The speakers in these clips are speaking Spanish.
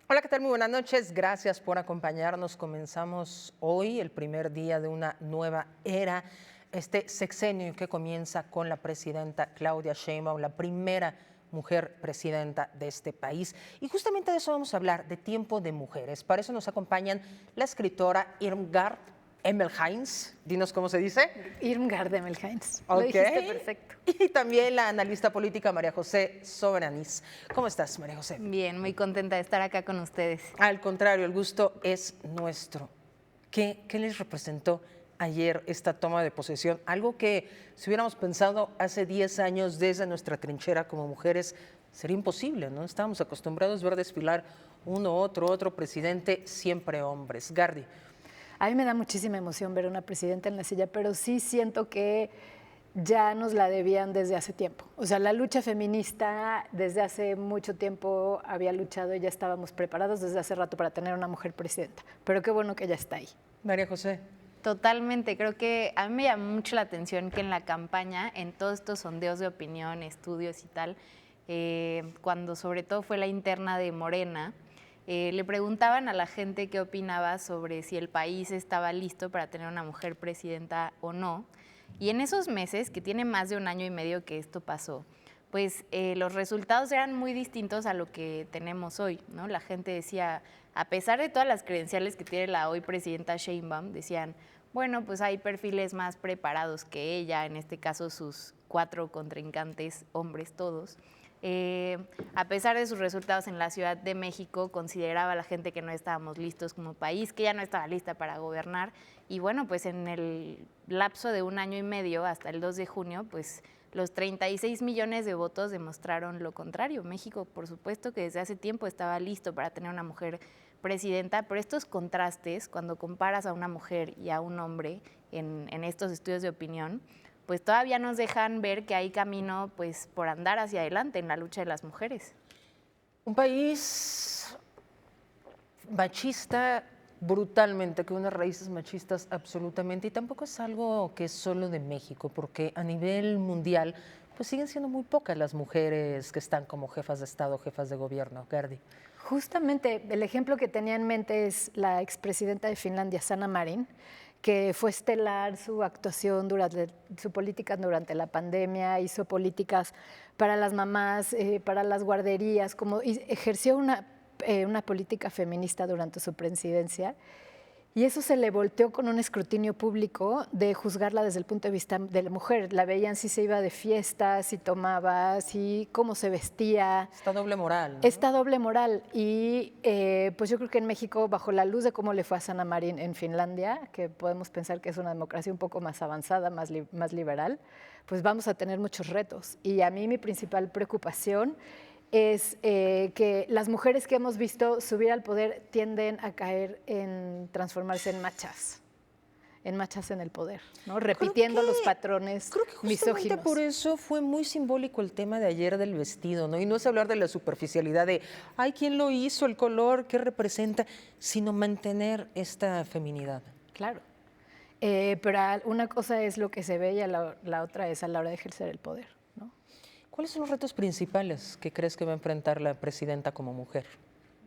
Hola, ¿qué tal? Muy buenas noches. Gracias por acompañarnos. Comenzamos hoy el primer día de una nueva era, este sexenio que comienza con la presidenta Claudia Sheinbaum, la primera mujer presidenta de este país. Y justamente de eso vamos a hablar, de tiempo de mujeres. Para eso nos acompañan la escritora Irmgard Emmelheinz. Dinos cómo se dice. Irmgard Emmelheinz. Ok. Lo dijiste perfecto. Y también la analista política María José Soberanis. ¿Cómo estás, María José? Bien, muy contenta de estar acá con ustedes. Al contrario, el gusto es nuestro. ¿Qué les representó ayer esta toma de posesión? Algo que si hubiéramos pensado hace 10 años desde nuestra trinchera como mujeres sería imposible, ¿no? Estábamos acostumbrados a ver desfilar uno, otro presidente, siempre hombres. Gardi. A mí me da muchísima emoción ver a una presidenta en la silla, pero sí siento que ya nos la debían desde hace tiempo. O sea, la lucha feminista desde hace mucho tiempo había luchado y ya estábamos preparados desde hace rato para tener una mujer presidenta. Pero qué bueno que ella está ahí. María José. Totalmente, creo que a mí me llamó mucho la atención que en la campaña, en todos estos sondeos de opinión, estudios y tal, cuando sobre todo fue la interna de Morena, le preguntaban a la gente qué opinaba sobre si el país estaba listo para tener una mujer presidenta o no. Y en esos meses, que tiene más de un año y medio que esto pasó, pues los resultados eran muy distintos a lo que tenemos hoy, ¿no? La gente decía, a pesar de todas las credenciales que tiene la hoy presidenta Sheinbaum, decían, bueno, pues hay perfiles más preparados que ella, en este caso sus 4 contrincantes, hombres todos. A pesar de sus resultados en la Ciudad de México, consideraba la gente que no estábamos listos como país, que ya no estaba lista para gobernar. Y bueno, pues en el lapso de un año y medio, hasta el 2 de junio, pues los 36 millones de votos demostraron lo contrario. México, por supuesto, que desde hace tiempo estaba listo para tener una mujer presidenta, pero estos contrastes, cuando comparas a una mujer y a un hombre en estos estudios de opinión, pues todavía nos dejan ver que hay camino pues por andar hacia adelante en la lucha de las mujeres. Un país machista brutalmente, con unas raíces machistas absolutamente, y tampoco es algo que es solo de México, porque a nivel mundial pues siguen siendo muy pocas las mujeres que están como jefas de Estado, jefas de gobierno. Gardi. Justamente el ejemplo que tenía en mente es la expresidenta de Finlandia, Sanna Marin, que fue estelar su actuación durante su política durante la pandemia, hizo políticas para las mamás, para las guarderías, como ejerció una política feminista durante su presidencia. Y eso se le volteó con un escrutinio público de juzgarla desde el punto de vista de la mujer. La veían si se iba de fiesta, si tomaba, si cómo se vestía. Esta doble moral, ¿no? Esta doble moral. Y pues yo creo que en México, bajo la luz de cómo le fue a Sanna Marin en Finlandia, que podemos pensar que es una democracia un poco más avanzada, más liberal, pues vamos a tener muchos retos. Y a mí mi principal preocupación es que las mujeres que hemos visto subir al poder tienden a caer en transformarse en machas en el poder, ¿no? Repitiendo los patrones creo que justamente misóginos. por eso fue muy simbólico el tema de ayer del vestido, ¿no? Y no es hablar de la superficialidad de, ay, ¿quién lo hizo? El color, ¿qué representa? Sino mantener esta feminidad. Claro. Pero una cosa es lo que se ve y la otra es a la hora de ejercer el poder, ¿no? ¿Cuáles son los retos principales que crees que va a enfrentar la presidenta como mujer?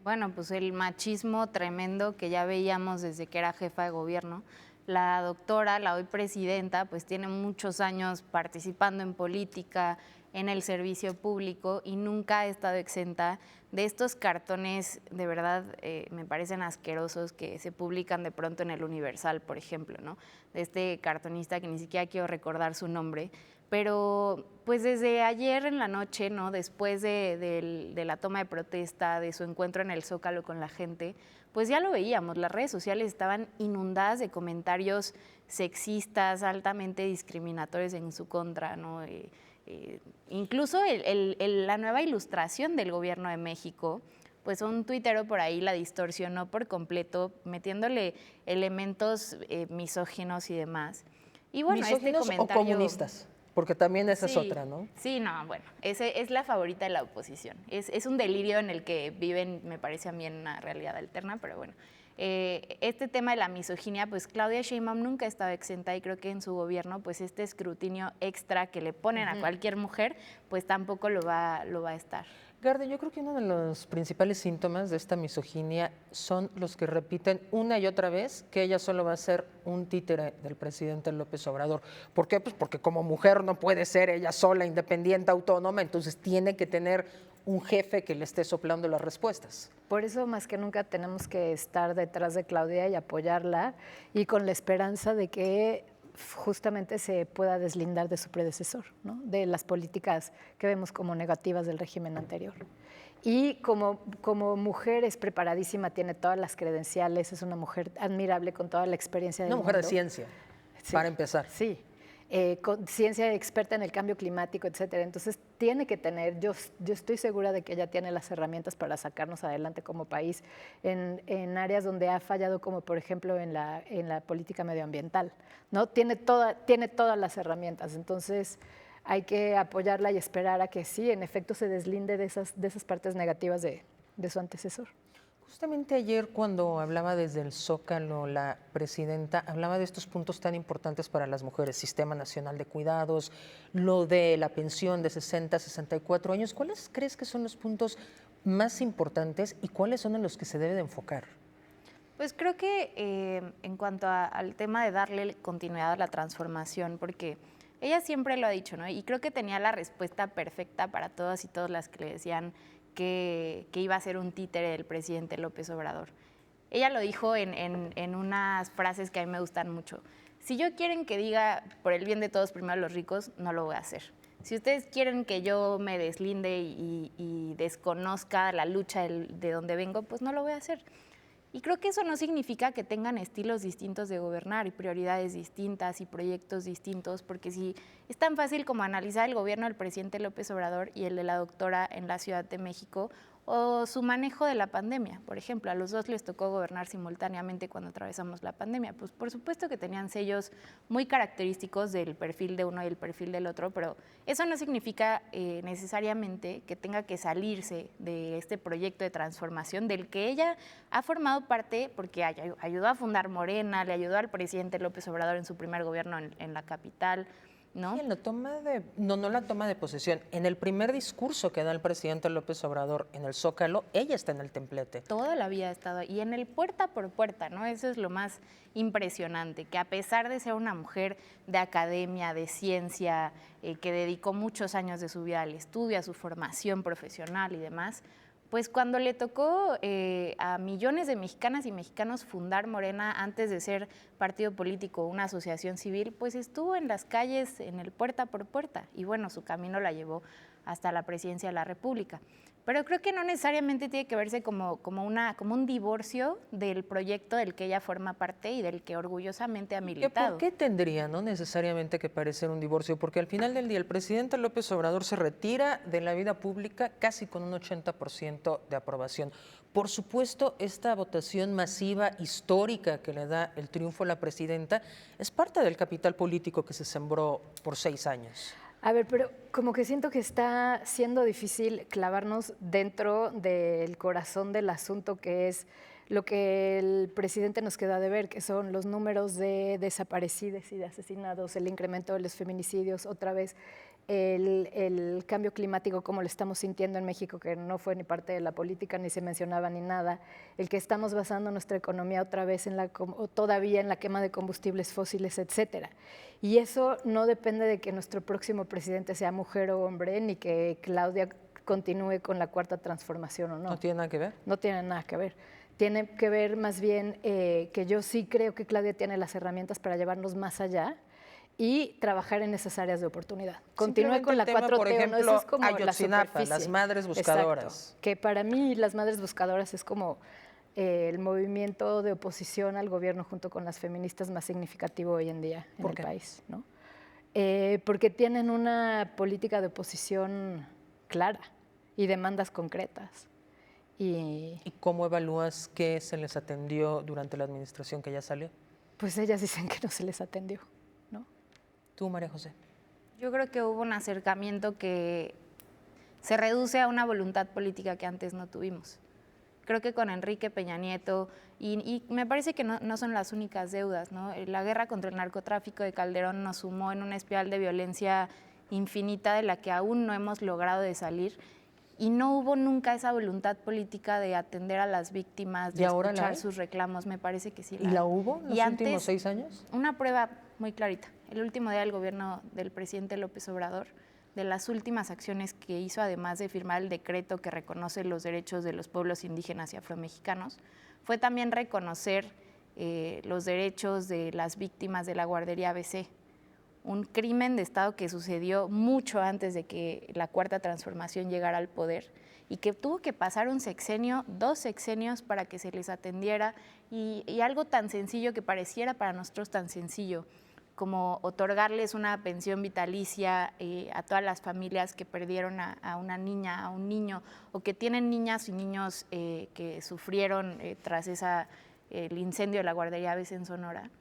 Bueno, pues el machismo tremendo que ya veíamos desde que era jefa de gobierno. La doctora, la hoy presidenta, pues tiene muchos años participando en política, en el servicio público y nunca ha estado exenta de estos cartones, de verdad me parecen asquerosos, que se publican de pronto en el Universal, por ejemplo, ¿no? De este cartonista que ni siquiera quiero recordar su nombre, pero pues desde ayer en la noche, ¿no? Después de la toma de protesta, de su encuentro en el Zócalo con la gente, pues ya lo veíamos, las redes sociales estaban inundadas de comentarios sexistas, altamente discriminatorios en su contra, ¿no? Incluso la nueva ilustración del gobierno de México, pues un tuitero por ahí la distorsionó por completo, metiéndole elementos misóginos y demás. Y bueno, ¿Misóginos este comentario, o comunistas? Porque también esa es sí, otra, ¿no? Sí, no, bueno, es la favorita de la oposición. Es un delirio en el que viven, me parece a mí, en una realidad alterna, pero bueno. Este tema de la misoginia, pues Claudia Sheinbaum nunca ha estado exenta y creo que en su gobierno, pues este escrutinio extra que le ponen a cualquier mujer, pues tampoco lo va a estar. Garde, yo creo que uno de los principales síntomas de esta misoginia son los que repiten una y otra vez que ella solo va a ser un títere del presidente López Obrador. ¿Por qué? Pues porque como mujer no puede ser ella sola, independiente, autónoma, entonces tiene que tener un jefe que le esté soplando las respuestas. Por eso más que nunca tenemos que estar detrás de Claudia y apoyarla y con la esperanza de que justamente se pueda deslindar de su predecesor, ¿no? De las políticas que vemos como negativas del régimen anterior. Y como mujer es preparadísima, tiene todas las credenciales, es una mujer admirable con toda la experiencia del Una mujer de mundo. ciencia, Sí, para empezar. Sí, con ciencia experta en el cambio climático, etcétera. Entonces tiene que tener, yo estoy segura de que ella tiene las herramientas para sacarnos adelante como país en áreas donde ha fallado, como por ejemplo en la política medioambiental, ¿no? Tiene todas las herramientas. Entonces hay que apoyarla y esperar a que sí, en efecto, se deslinde de esas partes negativas de su antecesor. Justamente ayer cuando hablaba desde el Zócalo la presidenta, hablaba de estos puntos tan importantes para las mujeres, Sistema Nacional de Cuidados, lo de la pensión de 60 a 64 años. ¿Cuáles crees que son los puntos más importantes y cuáles son en los que se debe de enfocar? Pues creo que en cuanto al tema de darle continuidad a la transformación, porque ella siempre lo ha dicho, ¿no? Y creo que tenía la respuesta perfecta para todas y todos las que le decían que iba a ser un títere del presidente López Obrador. Ella lo dijo en unas frases que a mí me gustan mucho. Si yo quieren que diga por el bien de todos, primero los ricos, no lo voy a hacer. Si ustedes quieren que yo me deslinde y desconozca la lucha de donde vengo, pues no lo voy a hacer. Y creo que eso no significa que tengan estilos distintos de gobernar y prioridades distintas y proyectos distintos, porque si es tan fácil como analizar el gobierno del presidente López Obrador y el de la doctora en la Ciudad de México, o su manejo de la pandemia. Por ejemplo, a los dos les tocó gobernar simultáneamente cuando atravesamos la pandemia. Pues por supuesto que tenían sellos muy característicos del perfil de uno y el perfil del otro, pero eso no significa necesariamente que tenga que salirse de este proyecto de transformación del que ella ha formado parte porque ayudó a fundar Morena, le ayudó al presidente López Obrador en su primer gobierno en la capital, ¿no? Y en la no la toma de posesión. En el primer discurso que da el presidente López Obrador en el Zócalo, ella está en el templete. Toda la vida ha estado ahí, y en el puerta por puerta, ¿no? Eso es lo más impresionante, que a pesar de ser una mujer de academia, de ciencia, que dedicó muchos años de su vida al estudio, a su formación profesional y demás, pues cuando le tocó a millones de mexicanas y mexicanos fundar Morena antes de ser partido político o una asociación civil, pues estuvo en las calles, en el puerta por puerta, y bueno, su camino la llevó hasta la presidencia de la República. Pero creo que no necesariamente tiene que verse como un divorcio del proyecto del que ella forma parte y del que orgullosamente ha militado. ¿Por qué tendría no necesariamente que parecer un divorcio? Porque al final del día el presidente López Obrador se retira de la vida pública casi con un 80% de aprobación. Por supuesto, esta votación masiva histórica que le da el triunfo a la presidenta es parte del capital político que se sembró por 6 años. A ver, pero como que siento que está siendo difícil clavarnos dentro del corazón del asunto, que es lo que el presidente nos queda de ver, que son los números de desaparecidos y de asesinados, el incremento de los feminicidios, otra vez el cambio climático como lo estamos sintiendo en México, que no fue ni parte de la política, ni se mencionaba ni nada, el que estamos basando nuestra economía otra vez o todavía en la quema de combustibles fósiles, etcétera. Y eso no depende de que nuestro próximo presidente sea mujer o hombre, ni que Claudia continúe con la cuarta transformación o no. ¿No tiene nada que ver? No tiene nada que ver. Tiene que ver más bien que yo sí creo que Claudia tiene las herramientas para llevarnos más allá y trabajar en esas áreas de oportunidad. Continúe con la 4T, por ejemplo, ¿no? Eso es como la Ayotzinapa, superficie. las madres buscadoras. Exacto. Que para mí las madres buscadoras es como el movimiento de oposición al gobierno junto con las feministas más significativo hoy en día en el país, ¿no? Porque tienen una política de oposición clara y demandas concretas. ¿Y cómo evalúas que se les atendió durante la administración que ya salió? Pues ellas dicen que no se les atendió, ¿no? ¿Tú, María José? Yo creo que hubo un acercamiento que se reduce a una voluntad política que antes no tuvimos. Creo que con Enrique Peña Nieto, y me parece que no son las únicas deudas, ¿no? La guerra contra el narcotráfico de Calderón nos sumó en una espiral de violencia infinita de la que aún no hemos logrado de salir. y no hubo nunca esa voluntad política de atender a las víctimas, de escuchar sus reclamos. Me parece que sí. ¿Y la hubo en los últimos 6 años? Una prueba muy clarita. El último día del gobierno del presidente López Obrador, de las últimas acciones que hizo, además de firmar el decreto que reconoce los derechos de los pueblos indígenas y afromexicanos, fue también reconocer los derechos de las víctimas de la guardería ABC, un crimen de Estado que sucedió mucho antes de que la Cuarta Transformación llegara al poder y que tuvo que pasar un sexenio, 2 sexenios para que se les atendiera, y algo tan sencillo que pareciera para nosotros tan sencillo como otorgarles una pensión vitalicia a todas las familias que perdieron a una niña, a un niño, o que tienen niñas y niños que sufrieron tras el incendio de la guardería ABC en Sonora.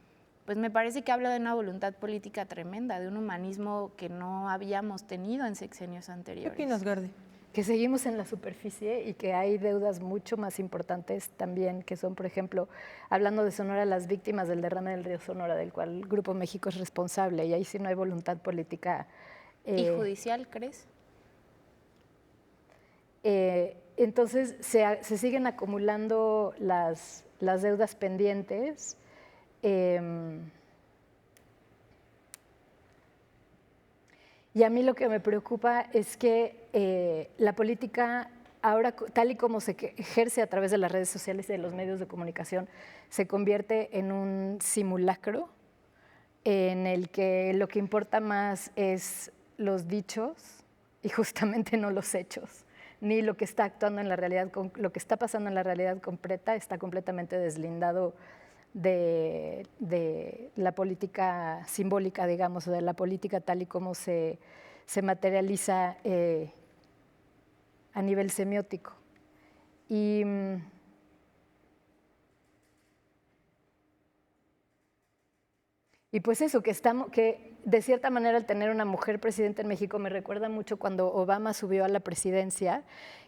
Pues me parece que habla de una voluntad política tremenda, de un humanismo que no habíamos tenido en sexenios anteriores. ¿Qué opinas, Gardi? Que seguimos en la superficie y que hay deudas mucho más importantes también, que son, por ejemplo, hablando de Sonora, las víctimas del derrame del río Sonora, del cual Grupo México es responsable, y ahí sí no hay voluntad política. ¿Y judicial, crees? Entonces se siguen acumulando las deudas pendientes. Y a mí lo que me preocupa es que la política, ahora tal y como se ejerce a través de las redes sociales y de los medios de comunicación, se convierte en un simulacro en el que lo que importa más es los dichos y justamente no los hechos, ni lo que está actuando en la realidad, lo que está pasando en la realidad concreta está completamente deslindado de la política simbólica, digamos, o de la política tal y como se materializa a nivel semiótico. Y pues eso, que de cierta manera el tener una mujer presidenta en México me recuerda mucho cuando Obama subió a la presidencia,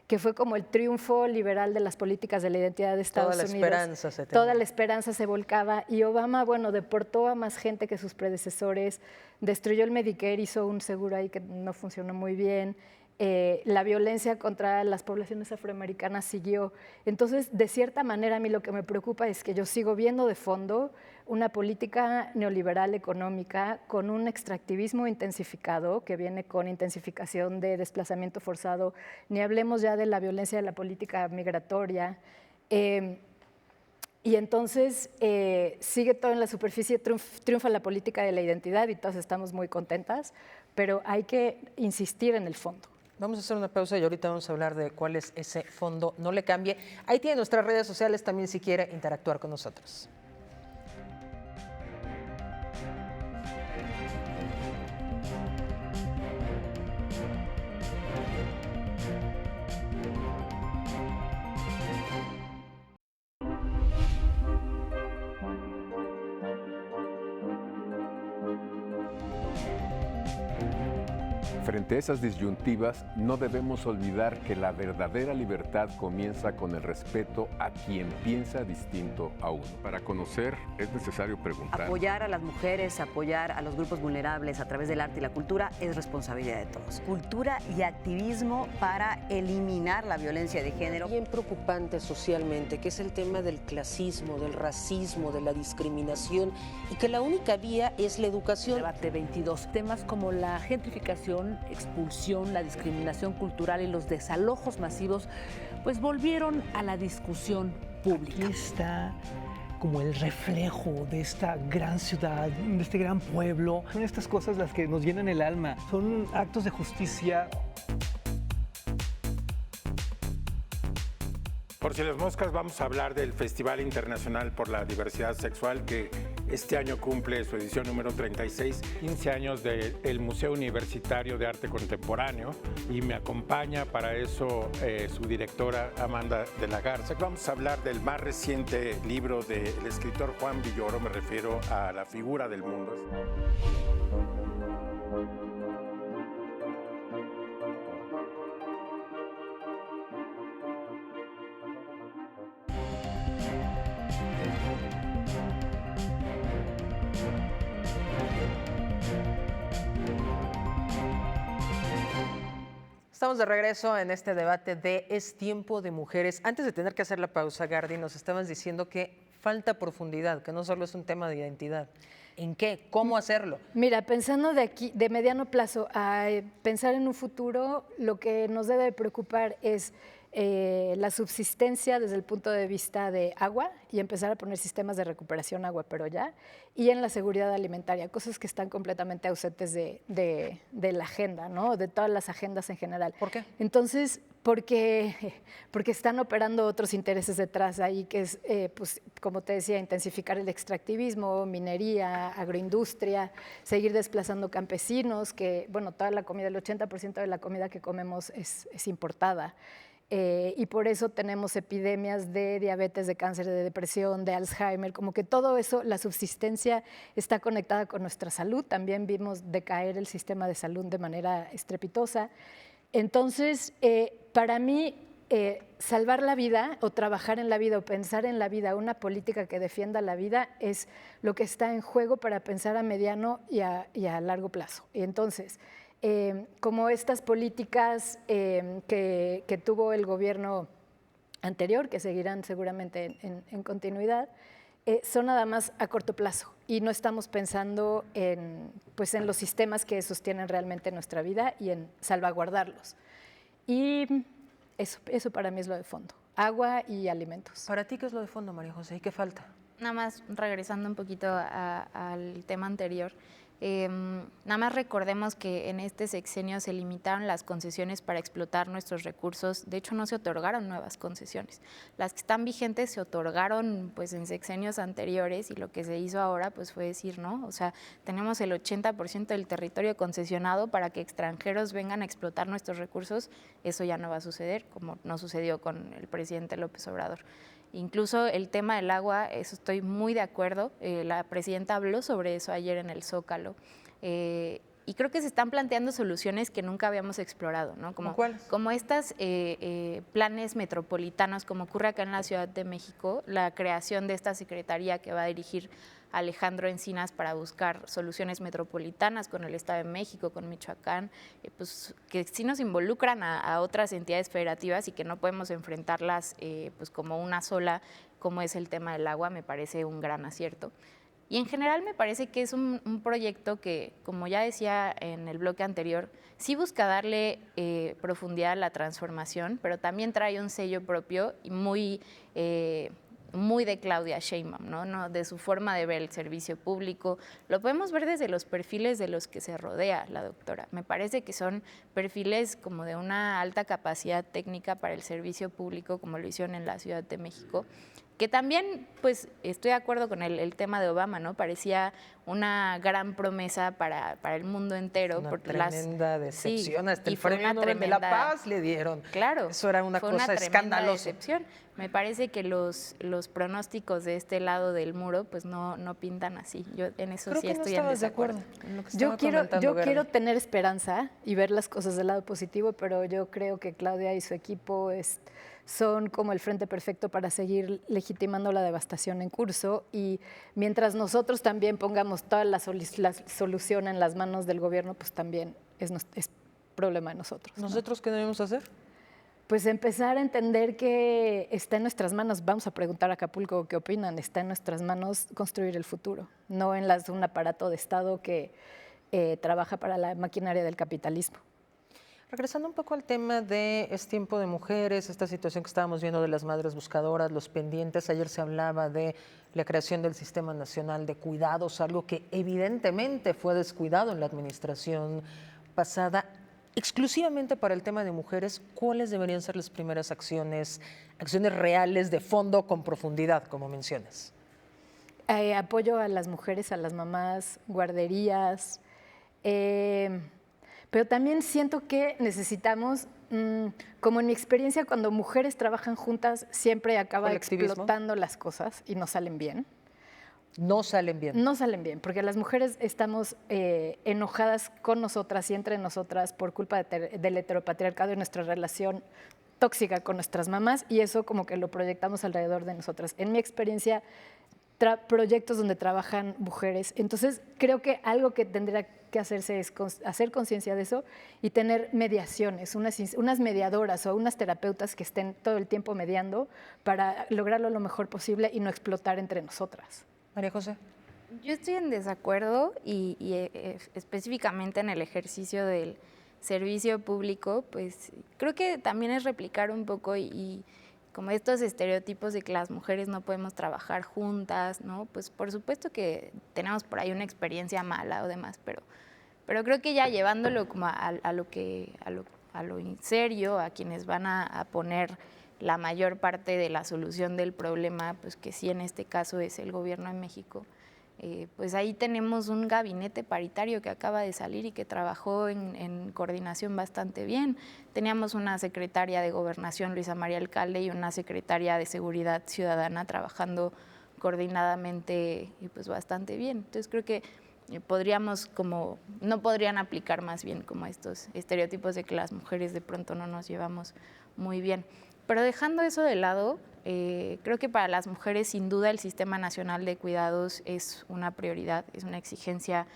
que fue como el triunfo liberal de las políticas de la identidad de Estados Unidos. Toda la esperanza se volcaba, y Obama, bueno, deportó a más gente que sus predecesores, destruyó el Medicare, hizo un seguro ahí que no funcionó muy bien, la violencia contra las poblaciones afroamericanas siguió. Entonces, de cierta manera, a mí lo que me preocupa es que yo sigo viendo de fondo una política neoliberal económica con un extractivismo intensificado que viene con intensificación de desplazamiento forzado, ni hablemos ya de la violencia de la política migratoria. Y entonces sigue todo en la superficie, triunfa la política de la identidad y todas estamos muy contentas, pero hay que insistir en el fondo. Vamos a hacer una pausa y ahorita vamos a hablar de cuál es ese fondo. No le cambie. Ahí tiene nuestras redes sociales también si quiere interactuar con nosotros. Frente a esas disyuntivas, no debemos olvidar que la verdadera libertad comienza con el respeto a quien piensa distinto a uno. Para conocer es necesario preguntar. Apoyar a las mujeres, apoyar a los grupos vulnerables a través del arte y la cultura es responsabilidad de todos. Cultura y activismo para eliminar la violencia de género. Bien preocupante socialmente, que es el tema del clasismo, del racismo, de la discriminación, y que la única vía es la educación. Debate 22. Temas como la gentrificación, expulsión, la discriminación cultural y los desalojos masivos, pues volvieron a la discusión pública. Aquí está como el reflejo de esta gran ciudad, de este gran pueblo. Son estas cosas las que nos llenan el alma, son actos de justicia. Por si las moscas, vamos a hablar del Festival Internacional por la Diversidad Sexual, que este año cumple su edición número 36, 15 años del Museo Universitario de Arte Contemporáneo, y me acompaña para eso su directora Amanda de la Garza. Vamos a hablar del más reciente libro del escritor Juan Villoro, me refiero a La figura del mundo. Estamos de regreso en este debate de Es tiempo de mujeres. Antes de tener que hacer la pausa, Gardi, nos estabas diciendo que falta profundidad, que no solo es un tema de identidad. ¿En qué? ¿Cómo hacerlo? Mira, pensando de aquí, de mediano plazo, a pensar en un futuro, lo que nos debe preocupar es la subsistencia desde el punto de vista de agua y empezar a poner sistemas de recuperación agua, pero ya, y en la seguridad alimentaria, cosas que están completamente ausentes de la agenda, ¿no? De todas las agendas en general. ¿Por qué? Entonces, porque están operando otros intereses detrás ahí, que es, pues, como te decía, intensificar el extractivismo, minería, agroindustria, seguir desplazando campesinos, que, bueno, toda la comida, el 80% de la comida que comemos es importada. Y por eso tenemos epidemias de diabetes, de cáncer, de depresión, de Alzheimer, como que todo eso, la subsistencia está conectada con nuestra salud. También vimos decaer el sistema de salud de manera estrepitosa. Entonces, para mí, salvar la vida o trabajar en la vida o pensar en la vida, una política que defienda la vida es lo que está en juego para pensar a mediano y a largo plazo. Y entonces, como estas políticas que tuvo el gobierno anterior, que seguirán seguramente en continuidad, son nada más a corto plazo y no estamos pensando pues en los sistemas que sostienen realmente nuestra vida y en salvaguardarlos. Y eso para mí es lo de fondo, agua y alimentos. ¿Para ti qué es lo de fondo, María José? ¿Y qué falta? Nada más regresando un poquito al tema anterior, nada más recordemos que en este sexenio se limitaron las concesiones para explotar nuestros recursos. De hecho, no se otorgaron nuevas concesiones. Las que están vigentes se otorgaron pues en sexenios anteriores y lo que se hizo ahora pues fue decir, ¿no? O sea, tenemos el 80% del territorio concesionado para que extranjeros vengan a explotar nuestros recursos. Eso ya no va a suceder, como no sucedió con el presidente López Obrador. Incluso el tema del agua, eso estoy muy de acuerdo. La presidenta habló sobre eso ayer en el Zócalo. Y creo que se están planteando soluciones que nunca habíamos explorado, ¿no? ¿Cómo cuáles? Como estas planes metropolitanos, como ocurre acá en la Ciudad de México, la creación de esta secretaría que va a dirigir Alejandro Encinas para buscar soluciones metropolitanas con el Estado de México, con Michoacán, pues que sí nos involucran a otras entidades federativas y que no podemos enfrentarlas pues como una sola, como es el tema del agua, me parece un gran acierto. Y en general me parece que es un proyecto que, como ya decía en el bloque anterior, sí busca darle profundidad a la transformación, pero también trae un sello propio y muy de Claudia Sheinbaum, ¿no? De su forma de ver el servicio público. Lo podemos ver desde los perfiles de los que se rodea la doctora. Me parece que son perfiles como de una alta capacidad técnica para el servicio público, como lo hicieron en la Ciudad de México, que también, pues, estoy de acuerdo con el tema de Obama, ¿no? Parecía una gran promesa para el mundo entero. Una tremenda decepción. Hasta el Premio Nobel de la Paz le dieron. Claro. Eso era una cosa escandalosa. Decepción. Me parece que los pronósticos de este lado del muro pues no pintan así. Yo en eso Creo sí que no estoy en estabas de desacuerdo. acuerdo en lo que Yo estaba comentando Gardi. quiero tener esperanza y ver las cosas del lado positivo, pero yo creo que Claudia y su equipo son como el frente perfecto para seguir legitimando la devastación en curso, y mientras nosotros también pongamos toda la solución en las manos del gobierno, pues también es problema de nosotros, ¿no? ¿Nosotros qué debemos hacer? Pues empezar a entender que está en nuestras manos. Vamos a preguntar a Acapulco qué opinan. Está en nuestras manos construir el futuro, no en las de un aparato de Estado que trabaja para la maquinaria del capitalismo. Regresando un poco al tema de Es tiempo de mujeres, esta situación que estábamos viendo de las madres buscadoras, los pendientes. Ayer se hablaba de la creación del Sistema Nacional de Cuidados, algo que evidentemente fue descuidado en la administración pasada. Exclusivamente para el tema de mujeres, ¿cuáles deberían ser las primeras acciones reales de fondo con profundidad, como mencionas? Apoyo a las mujeres, a las mamás, guarderías, pero también siento que necesitamos, como en mi experiencia, cuando mujeres trabajan juntas, siempre acaba explotando las cosas y no salen bien. No salen bien. No salen bien, porque las mujeres estamos enojadas con nosotras y entre nosotras por culpa del heteropatriarcado y nuestra relación tóxica con nuestras mamás, y eso como que lo proyectamos alrededor de nosotras. En mi experiencia, proyectos donde trabajan mujeres. Entonces, creo que algo que tendría que hacerse es hacer conciencia de eso y tener mediaciones, unas mediadoras o unas terapeutas que estén todo el tiempo mediando para lograrlo lo mejor posible y no explotar entre nosotras. María José. Yo estoy en desacuerdo y específicamente en el ejercicio del servicio público, pues creo que también es replicar un poco y como estos estereotipos de que las mujeres no podemos trabajar juntas, ¿no? Pues por supuesto que tenemos por ahí una experiencia mala o demás, pero creo que ya llevándolo como a lo serio, a quienes van a poner la mayor parte de la solución del problema, pues que sí en este caso es el gobierno de México, pues ahí tenemos un gabinete paritario que acaba de salir y que trabajó en coordinación bastante bien. Teníamos una secretaria de Gobernación, Luisa María Alcalde, y una secretaria de Seguridad Ciudadana trabajando coordinadamente y pues bastante bien. Entonces creo que no podrían aplicar más bien como estos estereotipos de que las mujeres de pronto no nos llevamos muy bien. Pero dejando eso de lado, creo que para las mujeres sin duda el Sistema Nacional de Cuidados es una prioridad, es una exigencia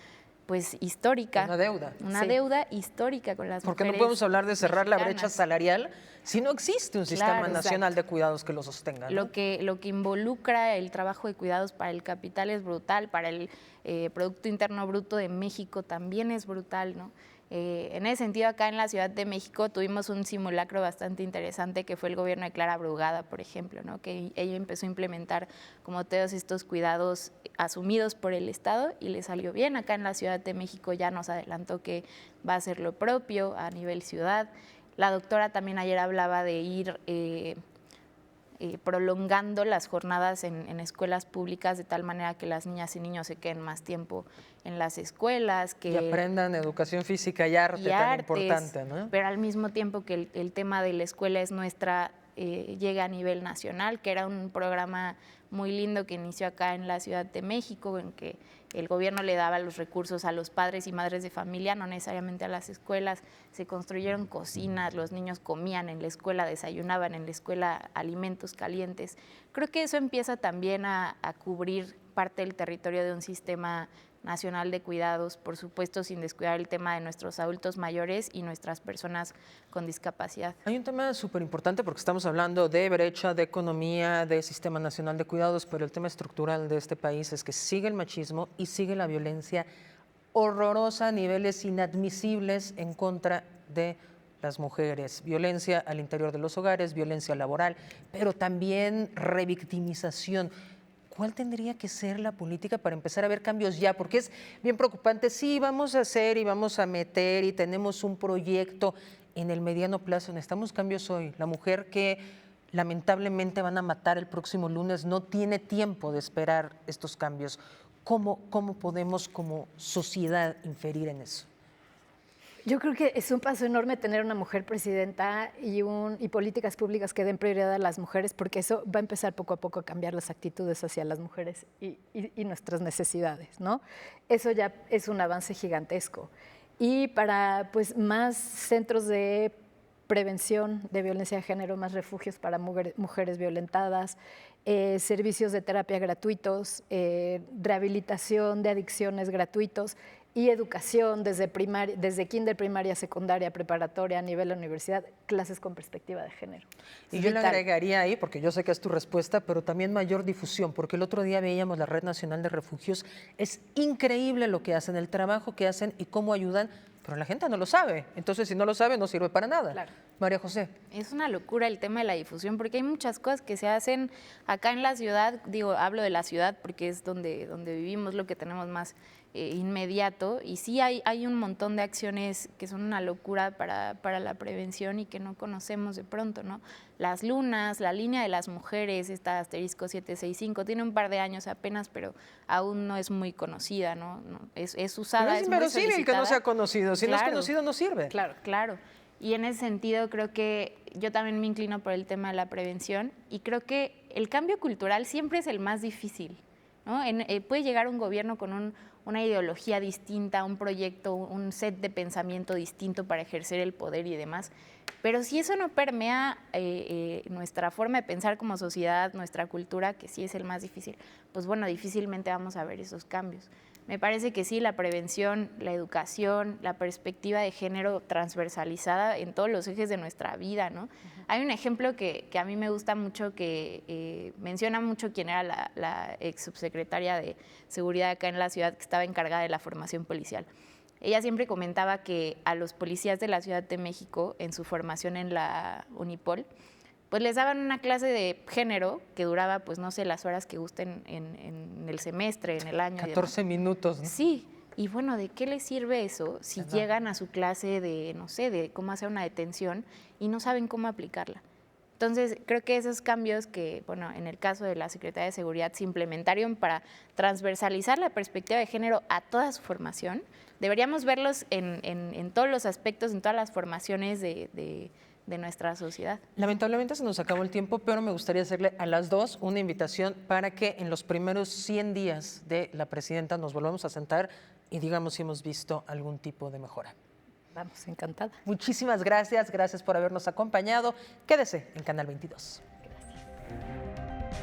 pues histórica. Una deuda. Una deuda histórica con las mujeres. Porque no podemos hablar de cerrar la brecha mexicanas. salarial si no existe un Sistema Claro, Nacional de Cuidados que lo sostenga, ¿no? Lo que involucra el trabajo de cuidados para el capital es brutal, para el Producto Interno Bruto de México también es brutal, ¿no? En ese sentido, acá en la Ciudad de México tuvimos un simulacro bastante interesante que fue el gobierno de Clara Brugada, por ejemplo, ¿no? Que ella empezó a implementar como todos estos cuidados asumidos por el Estado y le salió bien. Acá en la Ciudad de México ya nos adelantó que va a hacer lo propio a nivel ciudad. La doctora también ayer hablaba de ir prolongando las jornadas en escuelas públicas de tal manera que las niñas y niños se queden más tiempo en las escuelas. Que y aprendan educación física y arte, tan importante, ¿no? Pero al mismo tiempo que el tema de la escuela es nuestra, llega a nivel nacional, que era un programa muy lindo que inició acá en la Ciudad de México, en que el gobierno le daba los recursos a los padres y madres de familia, no necesariamente a las escuelas. Se construyeron cocinas, los niños comían en la escuela, desayunaban en la escuela alimentos calientes. Creo que eso empieza también a cubrir parte del territorio de un sistema nacional de cuidados, por supuesto sin descuidar el tema de nuestros adultos mayores y nuestras personas con discapacidad. Hay un tema súper importante porque estamos hablando de brecha, de economía, de Sistema Nacional de Cuidados, pero el tema estructural de este país es que sigue el machismo y sigue la violencia horrorosa a niveles inadmisibles en contra de las mujeres. Violencia al interior de los hogares, violencia laboral, pero también revictimización. ¿Cuál tendría que ser la política para empezar a ver cambios ya? Porque es bien preocupante. Sí, vamos a hacer y vamos a meter y tenemos un proyecto en el mediano plazo. Necesitamos cambios hoy. La mujer que lamentablemente van a matar el próximo lunes no tiene tiempo de esperar estos cambios. ¿Cómo podemos como sociedad inferir en eso? Yo creo que es un paso enorme tener una mujer presidenta y políticas públicas que den prioridad a las mujeres, porque eso va a empezar poco a poco a cambiar las actitudes hacia las mujeres y nuestras necesidades, ¿no? Eso ya es un avance gigantesco. Y para pues, más centros de prevención de violencia de género, más refugios para mujeres violentadas, servicios de terapia gratuitos, rehabilitación de adicciones gratuitos, y educación desde kinder, primaria, secundaria, preparatoria, a nivel de la universidad, clases con perspectiva de género. Y yo le agregaría ahí, porque yo sé que es tu respuesta, pero también mayor difusión, porque el otro día veíamos la Red Nacional de Refugios. Es increíble lo que hacen, el trabajo que hacen y cómo ayudan, pero la gente no lo sabe. Entonces, si no lo sabe, no sirve para nada. Claro. María José. Es una locura el tema de la difusión, porque hay muchas cosas que se hacen acá en la ciudad. Digo, hablo de la ciudad porque es donde vivimos, lo que tenemos más inmediato, y sí hay un montón de acciones que son una locura para la prevención y que no conocemos de pronto, ¿no? Las lunas, la línea de las mujeres, esta asterisco 765, tiene un par de años apenas, pero aún no es muy conocida, ¿no? Es usada, pero es inverosímil que no sea conocido, si no es conocido no sirve. Claro. Y en ese sentido creo que yo también me inclino por el tema de la prevención y creo que el cambio cultural siempre es el más difícil. ¿no? Puede llegar un gobierno con una ideología distinta, un proyecto, un set de pensamiento distinto para ejercer el poder y demás. Pero si eso no permea nuestra forma de pensar como sociedad, nuestra cultura, que sí es el más difícil, pues bueno, difícilmente vamos a ver esos cambios. Me parece que sí, la prevención, la educación, la perspectiva de género transversalizada en todos los ejes de nuestra vida, ¿no? Hay un ejemplo que a mí me gusta mucho, que menciona mucho quién era la ex subsecretaria de Seguridad acá en la ciudad, que estaba encargada de la formación policial. Ella siempre comentaba que a los policías de la Ciudad de México, en su formación en la Unipol, pues les daban una clase de género que duraba, pues no sé, las horas que gusten en el semestre, en el año. 14 minutos, ¿no? Sí, y bueno, ¿de qué les sirve eso si llegan a su clase de, no sé, de cómo hacer una detención y no saben cómo aplicarla? Entonces, creo que esos cambios que, bueno, en el caso de la Secretaría de Seguridad se implementaron para transversalizar la perspectiva de género a toda su formación, deberíamos verlos en todos los aspectos, en todas las formaciones de nuestra sociedad. Lamentablemente se nos acabó el tiempo, pero me gustaría hacerle a las dos una invitación para que en los primeros 100 días de la presidenta nos volvamos a sentar y digamos si hemos visto algún tipo de mejora. Vamos, encantada. Muchísimas gracias, gracias por habernos acompañado. Quédese en Canal 22. Gracias.